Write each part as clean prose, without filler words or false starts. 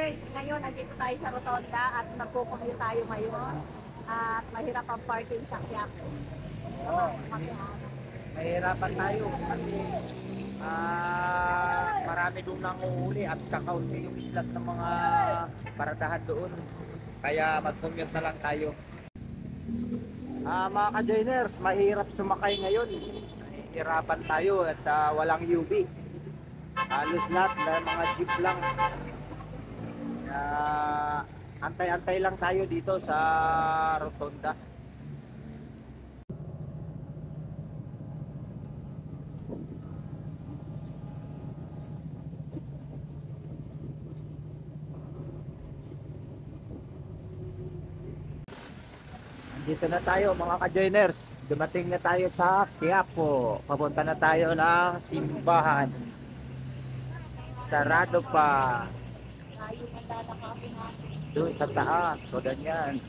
ka-joiners, ngayon nandito tayo sa Rotonda at nagko-commute tayo ngayon at mahirap ang parking sa Quiapo. Oo, mahirapan tayo kasi marami doon nanguhuli at kakaunti yung islat ng mga paradahan doon. Kaya mag-commute na lang tayo. Mga ka-joiners, mahirap sumakay ngayon. Mahirapan tayo at walang UV. Halos lahat dahil mga jeep lang. Kaya antay-antay lang tayo dito sa Rotonda. Dito na tayo mga ka-joiners. Dumating na tayo sa Quiapo. Papunta na tayo ng simbahan. Sarado pa. Tayo magdadakapin natin. Doon sa taas. O ganyan.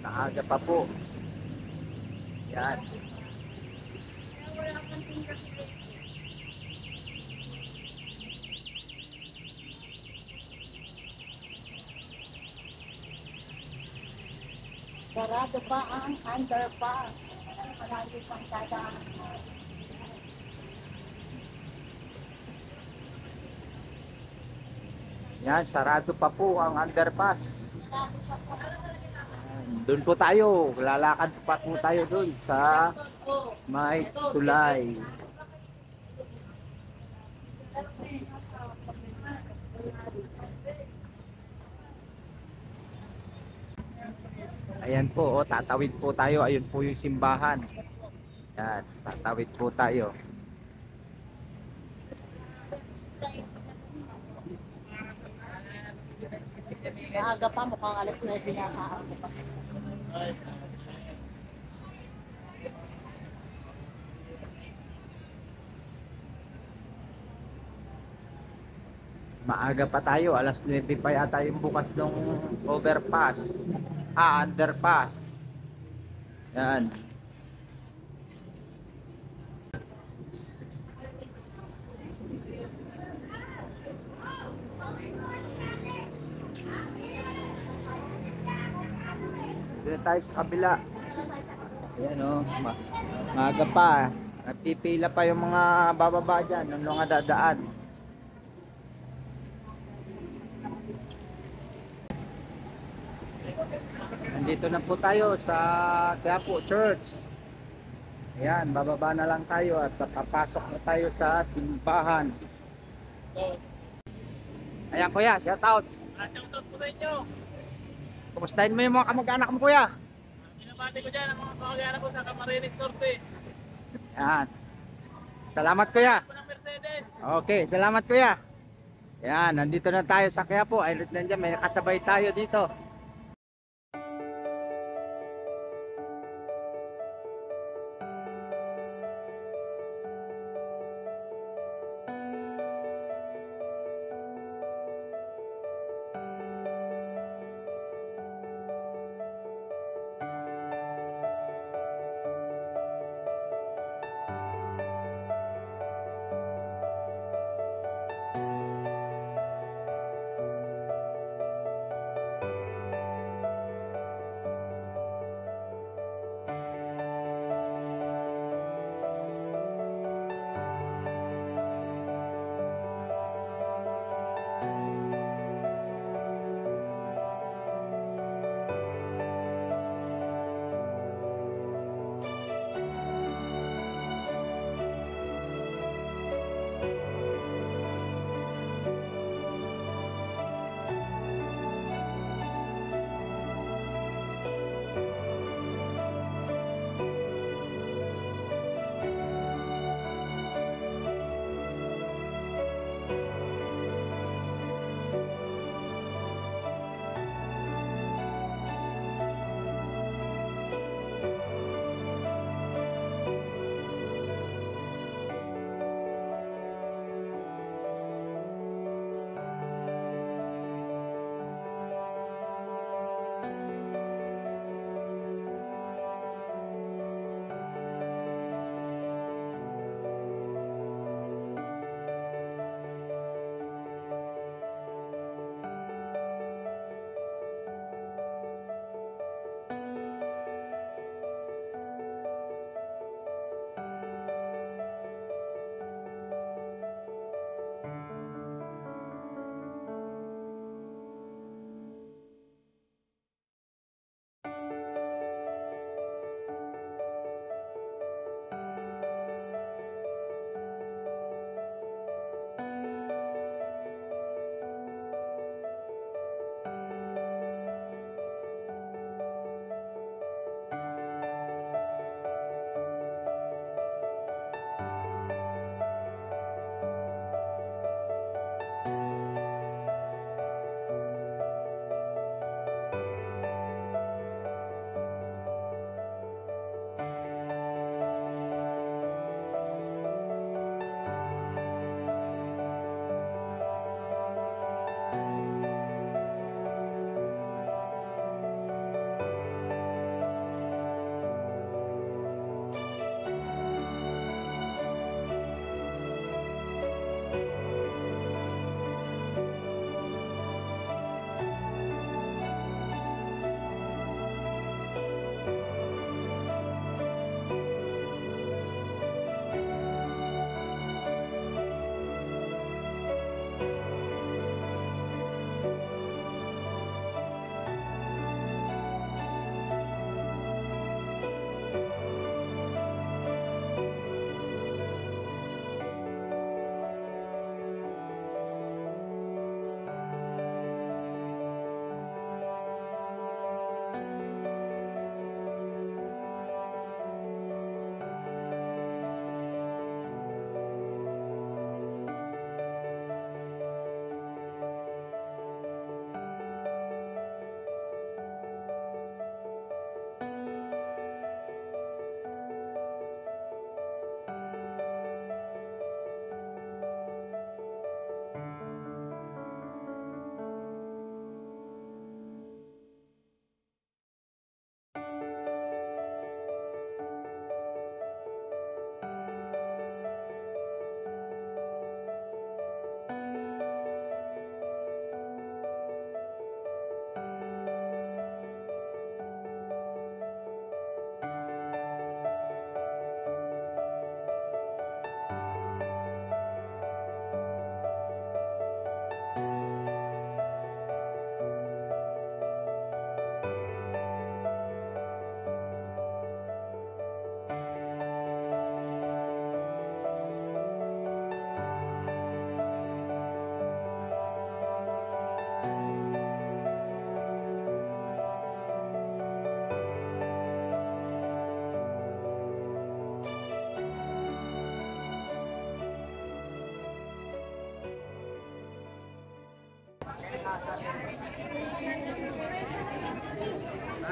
Naaga pa po. Yan. Sarado pa ang underpass. Marami pang dadaan. Yan. Sarado pa po ang underpass. Doon po tayo. Lalakad pa po tayo doon sa may tulay. Ayan po, oh, tatawid po tayo. Ayun po yung simbahan. Yan, tatawid po tayo. Maaga pa, mukhang alas 9 na sa ako pa. Maaga pa tayo, alas 9 pa yata yung bukas ng overpass. Underpass. Yan. Dito tayo sa kabila. Ayan o, maaga pa. Napipila pa yung mga bababa dyan, yung mga dadaan. Nandito na po tayo sa Quiapo Church. Ayan, bababa na lang tayo at papasok na tayo sa simbahan. Ayan kuya, shout out. Shoutout po sa inyo. Kumustahin mo yung mga kamag-anak mo kuya? Binabati ko dyan ang mga pamagana ko sa Camarines Norte. Ayan. Salamat kuya. Ako ng Mercedes. Okay, salamat kuya. Ayan, nandito na tayo sa Quiapo. Ay, nandiyan, may kasabay tayo dito.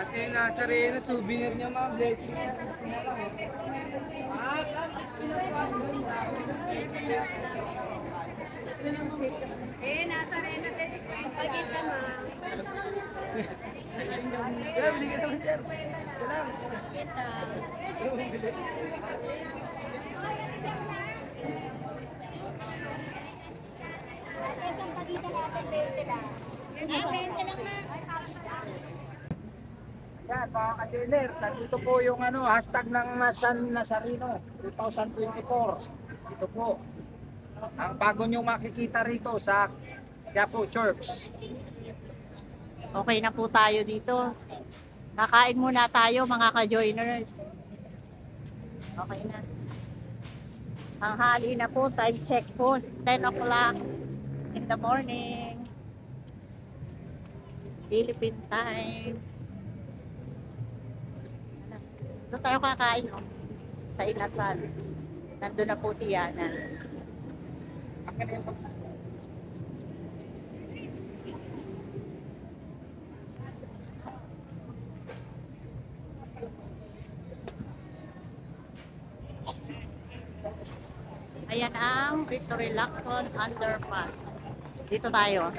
Ate, nasa rin na souvenir niya mga blessing. Nasa rin na 50 Pagit naman. Bili ka naman, sir. Isang pagita natin 20 lang. 20 lang na. Yan, mga ka-joiners, andito po yung hashtag ng San Nazareno 2024. Ito po. Ang bago nyo makikita rito sa Quiapo Church. Okay na po tayo dito. Nakain muna tayo mga ka-joiners. Okay na. Tanghali na po, time check po, 10 o'clock in the morning. Philippine time. Doon tayo kakain sa Inasal. Nandun na po si Yana. Ayan ang Victory Lacson Underpass. Dito tayo.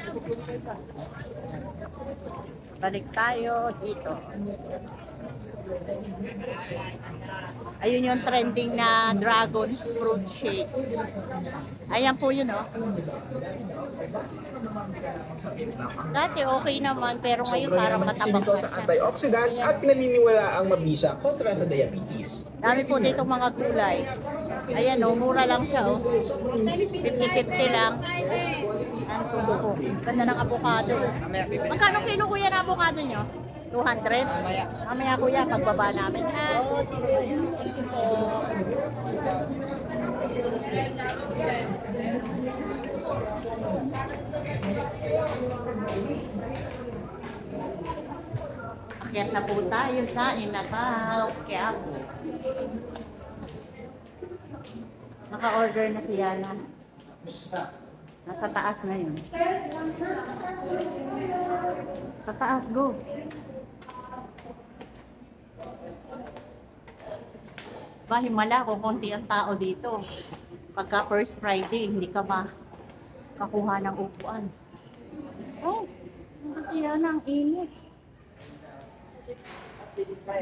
Balik tayo dito. Ayun yung trending na dragon fruit shake. Ayan po yun, oh. Dati okay naman, pero ngayon parang matabang na siya. Antioxidants at pinaniniwala ang mabisa kontra sa diabetes. Dami po dito mga gulay. Ayan, oh, mura lang siya, oh. 50-50 lang. Ang tubo po. Ganda ng avocado. Magkano kilo kuya na avocado nyo? 200? Mamaya kuya, pagbaba namin. Akyat na po tayo sa Inasal, Quiapo. Naka-order na si Yana. Nasa taas na yun. Sa taas, go. Himala kung konti ang tao dito. Pagka first Friday, hindi ka makakuha ng upuan. Oh, ito siya ng init.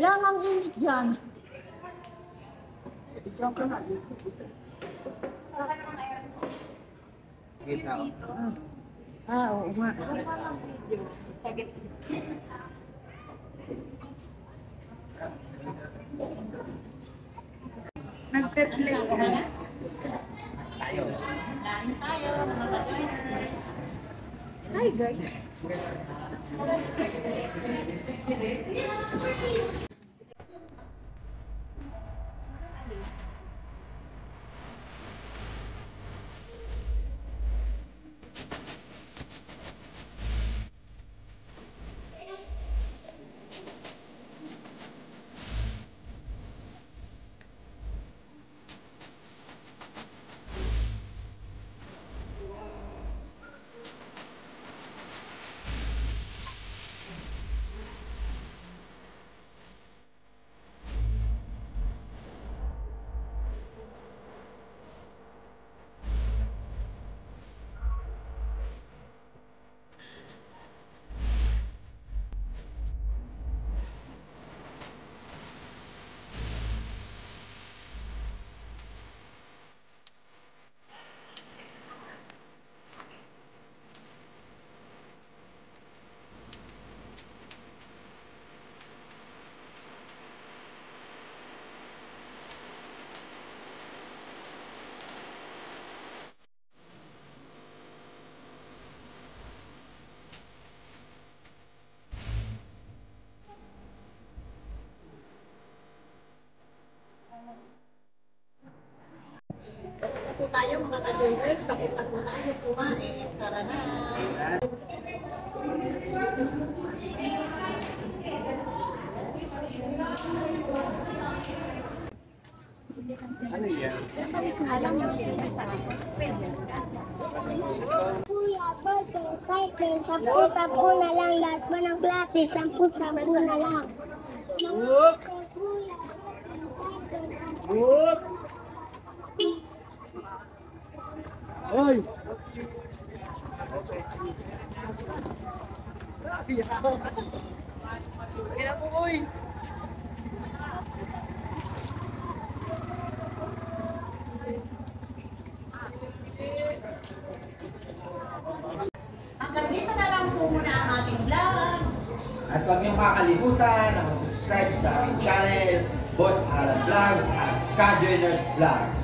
Yan ang init dyan. Diyan ko na. Gitna, Oo nga. Nagpe-play ka na? Tayo. Kain tayo, mga ka-joiners. Hi guys! Po tayo mga ka-joiners, tapos po tayo kumain. Tara na. Ano yan? Alam niyo, sa Cycle, 10-10 na lang. Lahat mo ng klase, 10-10 na lang. Whoop! Whoop! Oy! Kaya ko, oy! Hanggang dito na lang po muna ang ating vlog. At huwag niyong kakalimutan na mag-subscribe sa aming channel, Boss Alan Vlogs at Ka-Joiners Vlog.